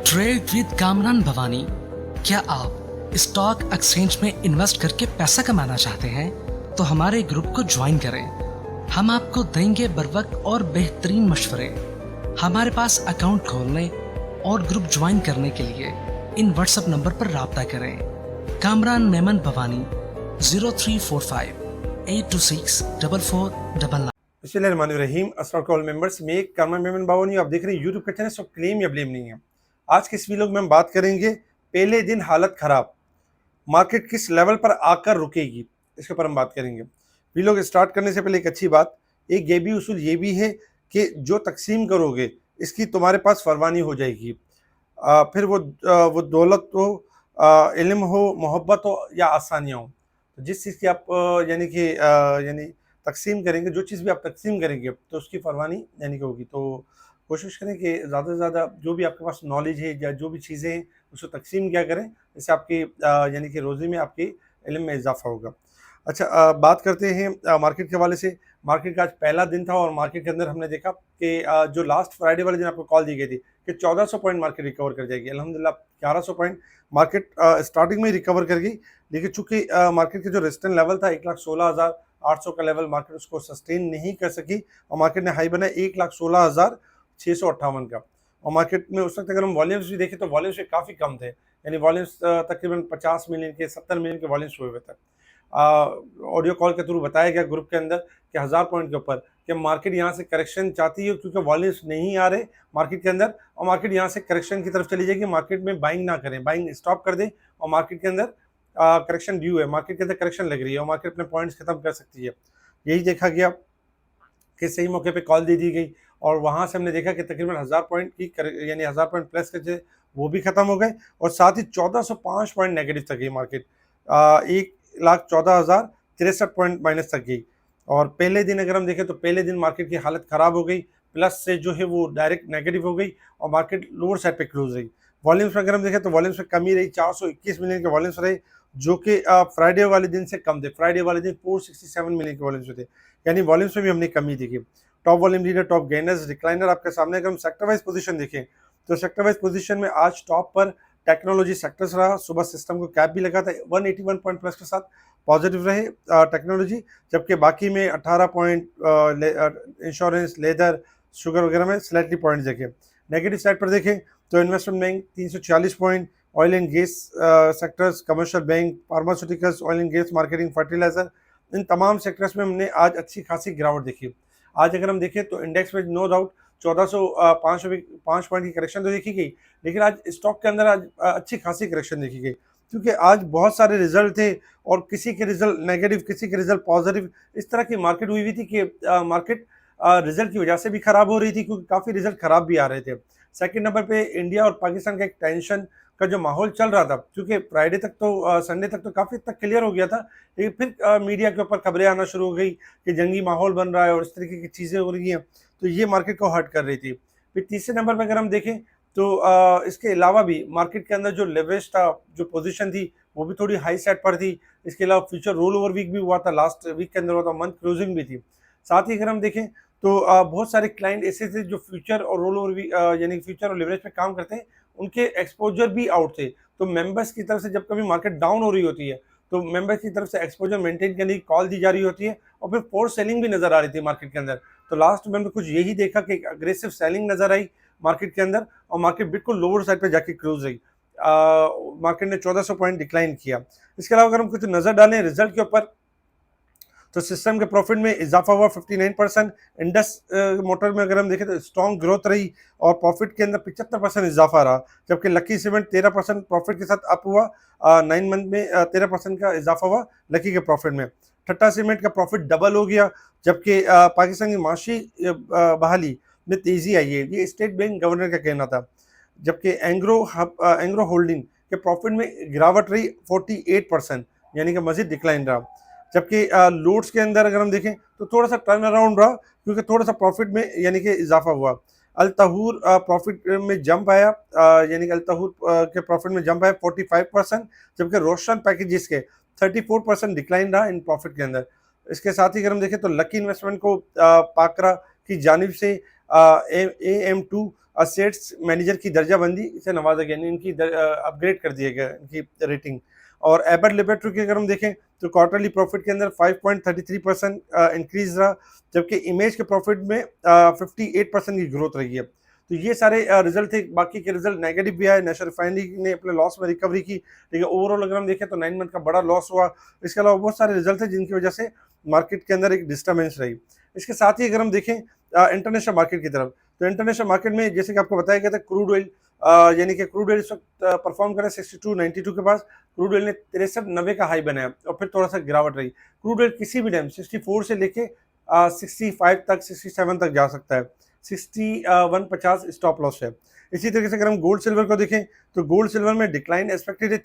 Trade with Kamran Bhavani. क्या आप stock exchange में इन्वेस्ट करके पैसा कमाना चाहते हैं तो हमारे ग्रुप को ज्वाइन करें। हम आपको देंगे बर वक्त और बेहतरीन मशवरे। हमारे पास अकाउंट खोलने और ग्रुप ज्वाइन करने के लिए इन व्हाट्सएप नंबर पर राब्ता करें। कामरान मेमन भवानी 0345-826-4499। बिस्मिल्लाहिर्रहमानिर्रहीम। अस्सलाम वालेकुम मेंबर्स, मैं कामरान मेमन भवानी, आप देख रहे हैं यूट्यूब का चैनल। सब क्लेम या ब्लेम नहीं है। आज के इस वीडियो में हम बात करेंगे पहले दिन हालत खराब, मार्केट किस लेवल पर आकर रुकेगी, इसके ऊपर हम बात करेंगे। वीडियो स्टार्ट करने से पहले एक अच्छी बात, एक ये भी उसूल ये भी है कि जो तकसीम करोगे इसकी तुम्हारे पास फरवानी हो जाएगी। फिर वो दौलत हो, इल्म हो, मोहब्बत हो या आसानियाँ हो, तो जिस चीज़ की आप यानी तकसीम करेंगे, जो चीज़ भी आप तकसीम करेंगे तो उसकी फरवानी यानी कि होगी। तो कोशिश करें कि ज़्यादा से ज़्यादा जो भी आपके पास नॉलेज है या जो भी चीज़ें हैं उसको तकसीम क्या करें, इससे आपकी यानी कि रोज़ी में, आपके इल्म में इजाफा होगा। अच्छा, बात करते हैं मार्केट के हवाले से। मार्केट का आज पहला दिन था और मार्केट के अंदर हमने देखा कि जो लास्ट फ्राइडे वाले दिन आपको कॉल दी गई थी कि 1400 पॉइंट मार्केट रिकवर कर जाएगी, अल्हम्दुलिल्लाह 1100 पॉइंट मार्केट स्टार्टिंग में ही रिकवर कर गई। लेकिन चूंकि मार्केट के जो रेजिस्टेंस लेवल था 1,16,800 का लेवल, मार्केट उसको सस्टेन नहीं कर सकी और मार्केट ने हाई बनाया 1,16,658 का। और मार्केट में उस वक्त अगर हम वॉल्यूम्स भी देखें तो वॉल्यूम्स भी काफ़ी कम थे, यानी वॉल्यूम्स तकरीबन 50 मिलियन के 70 मिलियन के वॉल्यूम्स हुए थे। ऑडियो कॉल के थ्रू बताया गया ग्रुप के अंदर कि 1000 पॉइंट के ऊपर कि मार्केट यहाँ से करेक्शन चाहती है, क्योंकि वॉल्यूम्स नहीं आ रहे मार्केट के अंदर, और मार्केट यहाँ से करेक्शन की तरफ चली जाएगी। मार्केट में बाइंग ना करें, बाइंग स्टॉप कर दें, और मार्केट के अंदर करेक्शन ड्यू है, मार्केट के अंदर करेक्शन लग रही है और मार्केट अपने पॉइंट्स खत्म कर सकती है। यही देखा गया कि सही मौके पे कॉल दे दी गई और वहाँ से हमने देखा कि तकरीबन 1000 पॉइंट की यानी 1000 पॉइंट प्लस के थे वो भी खत्म हो गए, और साथ ही 1405 पॉइंट नेगेटिव तक गई मार्केट, 1,14,063 पॉइंट माइनस तक गई। और पहले दिन अगर हम देखें तो पहले दिन मार्केट की हालत ख़राब हो गई, प्लस से जो है वो डायरेक्ट नेगेटिव हो गई और मार्केट लोअर साइड पे क्लोज रही। वॉल्यूम्स में अगर हम देखें तो वॉल्यूम्स में कमी रही, 421 मिलियन के वॉल्यूम्स रहे, जो कि फ्राइडे वाले दिन से कम थे। फ्राइडे वाले दिन 467 मिलियन के वॉल्यूम्स थे, यानी वॉल्यूम्स में भी हमने कमी देखी। Top volume leader, top gainers, decliner आपके सामने। अगर हम सेक्टर वाइज पोजीशन देखें तो सेक्टर वाइज पोजीशन में आज टॉप पर टेक्नोलॉजी सेक्टर्स रहा। सुबह सिस्टम को कैप भी लगा था, 181 पॉइंट प्लस के साथ पॉजिटिव रहे टेक्नोलॉजी, जबकि बाकी में 18 पॉइंट इंश्योरेंस, लेदर, शुगर वगैरह में स्लाइटली पॉइंट देखे। नेगेटिव साइड पर देखें तो investment bank 346 point, oil and gas sectors, commercial bank, pharmaceuticals, oil and gas, marketing, fertiliser, इन तमाम सेक्टर्स में हमने आज अच्छी खासी गिरावट देखी। आज अगर हम देखें तो इंडेक्स में नो डाउट 1405 पॉइंट की करेक्शन तो देखी गई, लेकिन आज स्टॉक के अंदर आज अच्छी खासी करेक्शन देखी गई, क्योंकि आज बहुत सारे रिजल्ट थे और किसी के रिजल्ट नेगेटिव, किसी के रिजल्ट पॉजिटिव, इस तरह की मार्केट हुई थी कि मार्केट रिजल्ट की वजह से भी खराब हो रही थी, क्योंकि काफ़ी रिजल्ट खराब भी आ रहे थे। सेकंड नंबर पे इंडिया और पाकिस्तान का एक टेंशन का जो माहौल चल रहा था, क्योंकि फ्राइडे तक तो संडे तक तो काफ़ी तक क्लियर हो गया था, लेकिन फिर मीडिया के ऊपर खबरें आना शुरू हो गई कि जंगी माहौल बन रहा है और इस तरीके की चीज़ें हो रही हैं, तो ये मार्केट को हर्ट कर रही थी। फिर तीसरे नंबर पर अगर हम देखें तो इसके अलावा भी मार्केट के अंदर जो लेवरेज था, जो पोजीशन थी, वो भी थोड़ी हाई साइड पर थी। इसके अलावा फ्यूचर रोल ओवर वीक भी हुआ था, लास्ट वीक के अंदर हुआ था, मंथ क्लोजिंग भी थी। साथ ही अगर हम देखें तो बहुत सारे क्लाइंट ऐसे थे जो फ्यूचर और रोल ओवर यानी फ्यूचर और लेवरेज पे काम करते हैं, उनके एक्सपोजर भी आउट थे। तो मेंबर्स की तरफ से जब कभी मार्केट डाउन हो रही होती है तो मेंबर्स की तरफ से एक्सपोजर मेंटेन करने की कॉल दी जा रही होती है, और फिर फोर्स सेलिंग भी नजर आ रही थी मार्केट के अंदर। तो लास्ट में कुछ यही देखा कि अग्रेसिव सेलिंग नजर आई मार्केट के अंदर और मार्केट बिल्कुल लोअर साइड पे जाके क्लोज रही। मार्केट ने 1400 पॉइंट डिक्लाइन किया। इसके अलावा अगर हम कुछ नजर डालें रिजल्ट के ऊपर तो सिस्टम के प्रॉफिट में इजाफा हुआ 59%। इंडस मोटर में अगर हम देखें तो स्ट्रॉन्ग ग्रोथ रही और प्रॉफिट के अंदर 75% इजाफा रहा, जबकि लकी सीमेंट 13% प्रॉफिट के साथ अप हुआ। 9 मंथ में 13% का इजाफा हुआ लकी के प्रॉफिट में। ठट्टा सीमेंट का प्रॉफिट डबल हो गया, जबकि पाकिस्तान की माशी बहाली में तेजी आई है, ये स्टेट बैंक गवर्नर का कहना था। जबकि एंग्रो होल्डिंग के प्रॉफिट में गिरावट रही 48%, यानी कि मजीद डिक्लाइन रहा। जबकि लोड्स के अंदर अगर हम देखें तो थोड़ा सा टर्न अराउंड रहा, क्योंकि थोड़ा सा प्रॉफिट में यानी कि इजाफा हुआ। अल तहूर प्रॉफिट में जंप आया, यानी कि अल तहूर के प्रॉफिट में जंप आया 45%, जबकि रोशन पैकेजेस के 34% डिक्लाइन रहा इन प्रॉफिट के अंदर। इसके साथ ही अगर हम देखें तो लकी इन्वेस्टमेंट को पाकरा की जानिब से AM2 असेट्स मैनेजर की दर्जाबंदी से नवाजा गया, यानी इनकी अपग्रेड कर दिया गया इनकी रेटिंग। और एबट लिबर्टी की अगर हम देखें तो क्वार्टरली प्रॉफिट के अंदर 5.33% इंक्रीज रहा, जबकि इमेज के प्रॉफिट में 58% की ग्रोथ रही है। तो ये सारे रिजल्ट थे। बाकी के रिजल्ट नेगेटिव भी आए। नेशनल रिफाइनरी ने अपने लॉस में रिकवरी की, लेकिन ओवरऑल अगर हम देखें तो 9 मंथ का बड़ा लॉस हुआ। इसके अलावा बहुत सारे रिजल्ट थे जिनकी वजह से मार्केट के अंदर एक डिस्टर्बेंस रही। इसके साथ ही अगर हम देखें इंटरनेशनल मार्केट की तरफ, तो इंटरनेशनल मार्केट में जैसे कि आपको बताया गया था, क्रूड ऑयल यानी कि क्रूड ऑयल इस वक्त परफॉर्म कर रहा है 62.92 के पास। क्रूड ऑयल ने 63.90 का हाई बनाया और फिर थोड़ा सा गिरावट रही। क्रूड ऑयल किसी भी टाइम 64 से लेके 65 तक, 67 तक जा सकता है। 6150 स्टॉप लॉस है। इसी तरीके से अगर हम गोल्ड सिल्वर को देखें तो गोल्ड सिल्वर में डिक्लाइन एक्सपेक्टेड है।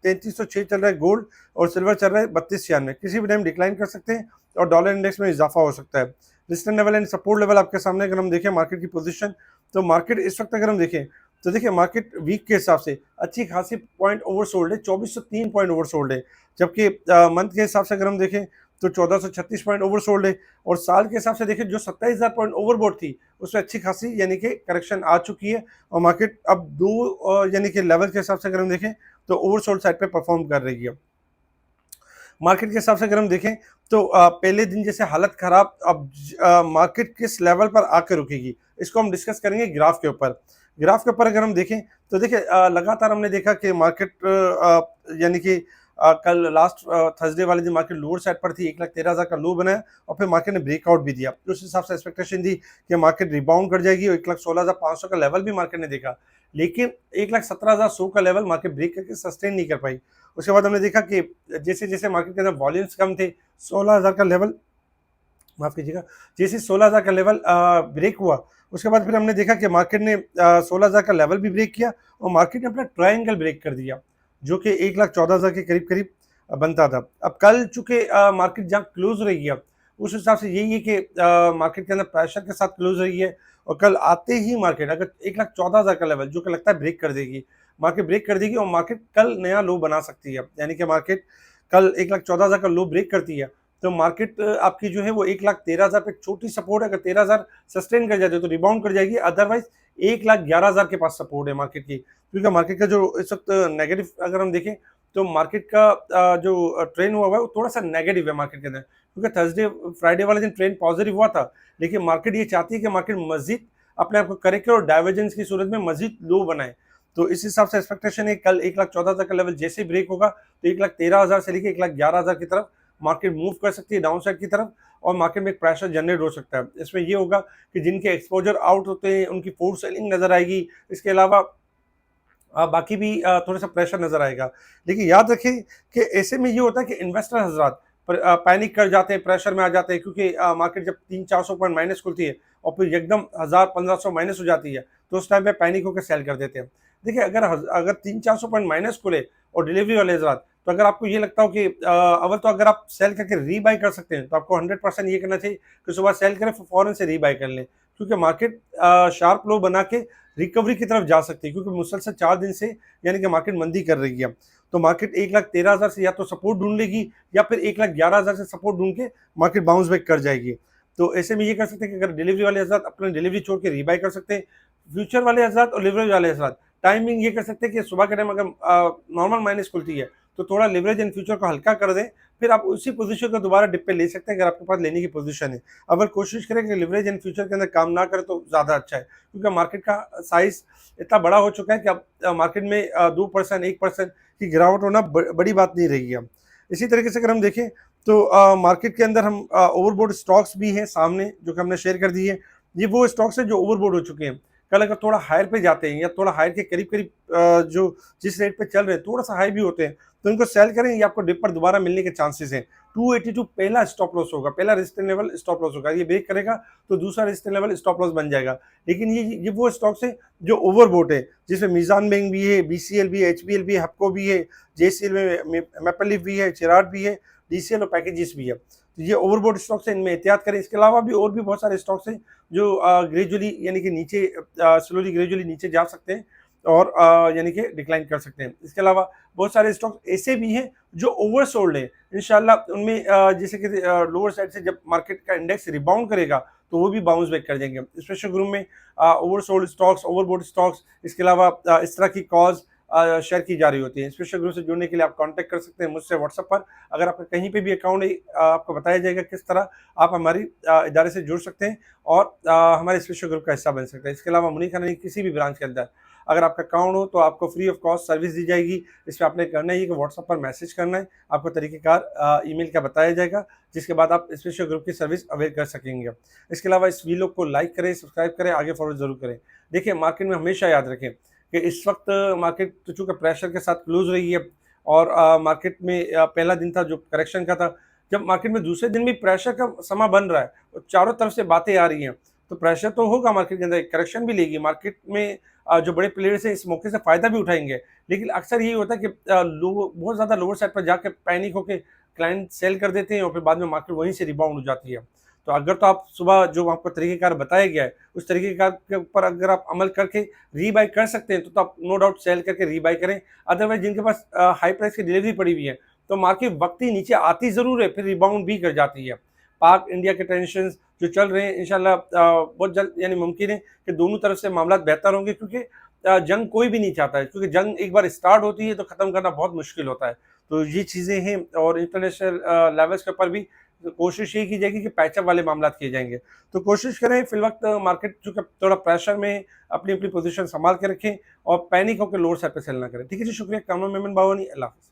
3306 चल रहा है गोल्ड, और सिल्वर चल रहा है 3296। किसी भी टाइम डिक्लाइन कर सकते हैं और डॉलर इंडेक्स में इजाफा हो सकता है। Resistance level and support level आपके सामने अगर हम देखें मार्केट की पोजीशन, तो मार्केट इस वक्त अगर हम देखें तो देखिए मार्केट वीक के हिसाब से अच्छी खासी पॉइंट ओवरसोल्ड है, 2403 पॉइंट ओवरसोल्ड है। जबकि मंथ के हिसाब से अगर हम देखें तो 1436 पॉइंट ओवरसोल्ड है। और साल के हिसाब से देखें जो 27,000 पॉइंट ओवरबॉट थी उसमें अच्छी खासी यानी कि करेक्शन आ चुकी है, और मार्केट अब दो यानी कि लेवल के हिसाब से अगर हम देखें तो ओवरसोल्ड साइड पे परफॉर्म कर रही है। मार्केट के हिसाब से अगर हम देखें तो पहले दिन जैसे हालत खराब, अब मार्केट किस लेवल पर आकर रुकेगी इसको हम डिस्कस करेंगे ग्राफ के ऊपर। ग्राफ के ऊपर अगर हम देखें तो देखिए लगातार हमने देखा कि मार्केट यानी कि कल लास्ट थर्सडे वाले दिन मार्केट लोअर साइड पर थी, 1,13,000 का लो बनाया और फिर मार्केट ने ब्रेकआउट भी दिया। तो उस हिसाब से एक्सपेक्टेशन थी कि मार्केट रिबाउंड कर जाएगी और 1,16,500 का लेवल भी मार्केट ने देखा, लेकिन 1,17,100 का लेवल मार्केट ब्रेक करके सस्टेन नहीं कर पाई। उसके बाद हमने देखा कि जैसे जैसे मार्केट के अंदर वॉल्यूम्स कम थे, 16,000 का लेवल, माफ कीजिएगा, जैसे 16,000 का लेवल ब्रेक हुआ, उसके बाद फिर हमने देखा कि मार्केट ने 16,000 का लेवल भी ब्रेक किया और मार्केट ने अपना ट्रायंगल ब्रेक कर दिया जो कि 1,14,000 के करीब करीब बनता था। अब कल चूंकि मार्केट जहाँ क्लोज रही है उस हिसाब से यही है कि मार्केट के अंदर प्रेशर के साथ क्लोज रही है, और कल आते ही मार्केट अगर 1,14,000 का लेवल जो कि लगता है ब्रेक कर देगी, मार्केट ब्रेक कर देगी और मार्केट कल नया लो बना सकती है। यानी कि मार्केट कल 1,14,000 का लो ब्रेक करती है तो मार्केट आपकी जो है वो 1,13,000 पे छोटी सपोर्ट है। अगर 13,000 सस्टेन कर जाती है तो रिबाउंड कर जाएगी, अदरवाइज 1,11,000 के पास सपोर्ट है मार्केट की। क्योंकि मार्केट का जो इस वक्त नेगेटिव अगर हम देखें तो मार्केट का जो ट्रेंड हुआ है वो थोड़ा सा नेगेटिव है मार्केट के अंदर, क्योंकि थर्सडे फ्राइडे वाले दिन ट्रेंड पॉजिटिव हुआ था, लेकिन मार्केट ये चाहती है कि मार्केट मजीद अपने आप को करेक्ट करे और डाइवर्जेंस की सूरत में मजीद लो बनाए। तो इस हिसाब से एक्सपेक्टेशन है कल 1,14,000 का लेवल जैसे ब्रेक होगा तो 1,13,000 से लेकर 1,11,000 की तरफ मार्केट मूव कर सकती है डाउन साइड की तरफ, और मार्केट में एक प्रेशर जनरेट हो सकता है। इसमें ये होगा कि जिनके एक्सपोजर आउट होते हैं उनकी फोर्स सेलिंग नजर आएगी, इसके अलावा बाकी भी थोड़ा सा प्रेशर नजर आएगा। लेकिन याद रखें कि ऐसे में ये होता है कि इन्वेस्टर हजरात पैनिक कर जाते हैं, प्रेशर में आ जाते हैं, क्योंकि मार्केट जब 300-400 पॉइंट माइनस खुलती है और फिर एकदम 1,000-1,500 माइनस हो जाती है तो उस टाइम पे पैनिक होकर सेल कर देते हैं। देखिए अगर 300-400 पॉइंट माइनस खुले और डिलीवरी वाले हजरात, तो अगर आपको ये लगता हो कि अव्वल तो अगर आप सेल करके रीबाई कर सकते हैं तो आपको 100% ये करना चाहिए कि सुबह सेल करें फिर फौरन से रीबाई कर लें, क्योंकि मार्केट शार्प लो बना के रिकवरी की तरफ जा सकती है, क्योंकि मुसलसल 4 दिन से यानी कि मार्केट मंदी कर रही है। तो मार्केट 1,13,000 से या तो सपोर्ट ढूंढ लेगी या फिर 1,11,000 से सपोर्ट ढूंढ के मार्केट बाउंस बैक कर जाएगी। तो ऐसे में ये कर सकते हैं कि अगर डिलीवरी वाले हजरात अपने डिलीवरी छोड़ के रीबाई कर सकते हैं, फ्यूचर वाले हजरात और लिवरेज वाले हजरात टाइमिंग ये कर सकते हैं कि सुबह के टाइम अगर नॉर्मल माइनस खुलती है तो थोड़ा लिवरेज एंड फ्यूचर को हल्का कर दें, फिर आप उसी पोजीशन को दोबारा डिप पे ले सकते हैं अगर आपके पास लेने की पोजीशन है। अगर कोशिश करें कि लिवरेज एंड फ्यूचर के अंदर काम ना करें तो ज़्यादा अच्छा है, क्योंकि मार्केट का साइज इतना बड़ा हो चुका है कि अब मार्केट में 2% 1% की गिरावट होना बड़ी बात नहीं रही है। इसी तरीके से अगर हम देखें तो मार्केट के अंदर हम ओवरबोर्ड स्टॉक्स भी हैं सामने जो कि हमने शेयर कर दी है। ये वो स्टॉक्स हैं जो ओवरबोर्ड हो चुके हैं। कल अगर थोड़ा हायर पे जाते हैं या थोड़ा हायर के करीब करीब जो जिस रेट पे चल रहे हैं थोड़ा सा हाई भी होते हैं तो इनको सेल करें, ये आपको डिप पर दोबारा मिलने के चांसेस हैं। 282 पहला स्टॉप लॉस होगा, पहला रेजिस्टेंस लेवल स्टॉप लॉस होगा, ये ब्रेक करेगा तो दूसरा रेजिस्टेंस लेवल स्टॉप लॉस बन जाएगा। लेकिन ये वो स्टॉक्स है जो ओवरबोट है, जिसमें मीजान बैंक भी है, बीसीएल भी है, एचबीएल भी है, हपको भी है, जेसीएल में मैपलिफ भी है, चिराट भी है, डीसीएल और पैकेजेस भी है। तो ये ओवरबोट स्टॉक्स है, इनमें एहतियात करें। इसके अलावा भी और भी बहुत सारे स्टॉक्स हैं जो ग्रेजुअली यानी कि नीचे स्लोली ग्रेजुअली नीचे जा सकते हैं और यानी कि डिक्लाइन कर सकते हैं। इसके अलावा बहुत सारे स्टॉक ऐसे भी हैं जो ओवरसोल्ड हैं। इंशाल्लाह उनमें जैसे कि लोअर साइड से जब मार्केट का इंडेक्स रिबाउंड करेगा तो वो भी बाउंस बैक कर जाएंगे। स्पेशल ग्रुप में ओवरसोल्ड स्टॉक्स, ओवरबोट स्टॉक्स, इसके अलावा इस तरह की कॉज शेयर की जा रही होती है। स्पेशल ग्रुप से जुड़ने के लिए आप कांटेक्ट कर सकते हैं मुझसे व्हाट्सएप पर। अगर आपका कहीं पे भी अकाउंट है, आपको बताया जाएगा किस तरह आप हमारी इदारे से जुड़ सकते हैं और हमारे स्पेशल ग्रुप का हिस्सा बन सकते हैं। इसके अलावा मुनीर खान किसी भी ब्रांच के अंदर अगर आपका अकाउंट हो तो आपको फ्री ऑफ कॉस्ट सर्विस दी जाएगी। इसमें आपने करना है कि व्हाट्सएप पर मैसेज करना है, आपको तरीक़ेकार ईमेल का बताया जाएगा, जिसके बाद आप स्पेशल ग्रुप की सर्विस अवेल कर सकेंगे। इसके अलावा इस वीडियो को लाइक करें, सब्सक्राइब करें, आगे फॉरवर्ड ज़रूर करें। देखिए, मार्केट में हमेशा याद रखें कि इस वक्त मार्केट तो चूँकि प्रेशर के साथ क्लोज रही है और मार्केट में पहला दिन था जो करेक्शन का था। जब मार्केट में दूसरे दिन भी प्रेशर का समा बन रहा है और चारों तरफ से बातें आ रही हैं, तो प्रेशर तो होगा मार्केट के अंदर, करेक्शन भी लेगी मार्केट में। जो बड़े प्लेयर्स हैं इस मौके से फ़ायदा भी उठाएंगे, लेकिन अक्सर यही होता है कि बहुत ज़्यादा लोअर साइड पर जाके पैनिक होकर क्लाइंट सेल कर देते हैं और फिर बाद में मार्केट वहीं से रिबाउंड हो जाती है। तो अगर तो आप सुबह जो आपको तरीक़ेकार बताया गया है, उस तरीक़ेकार के ऊपर अगर आप अमल करके रीबाय कर सकते हैं, तो आप नो डाउट सेल करके रीबाय करें। अदरवाइज़ जिनके पास हाई प्राइस की डिलीवरी पड़ी हुई है, तो मार्केट वक़्ती नीचे आती ज़रूर है, फिर रिबाउंड भी कर जाती है। पाक इंडिया के टेंशन्स जो चल रहे हैं, इंशाल्लाह बहुत जल्द यानी मुमकिन है कि दोनों तरफ से मामला बेहतर होंगे, क्योंकि जंग कोई भी नहीं चाहता है, क्योंकि जंग एक बार स्टार्ट होती है तो ख़त्म करना बहुत मुश्किल होता है। तो ये चीज़ें हैं और इंटरनेशनल लेवल्स के ऊपर भी कोशिश ये की जाएगी कि पैचअप वाले मामला किए जाएंगे। तो कोशिश करें फ़िलवक़्त मार्केट चूँकि थोड़ा प्रेशर में अपनी-अपनी पोज़ीशन सँभाल के रखें और पैनिक होकर लोअर साइड पे सेल ना करें। ठीक है जी, शुक्रिया। कामरान मेमन बावानी, अल्लाह हाफ़िज़।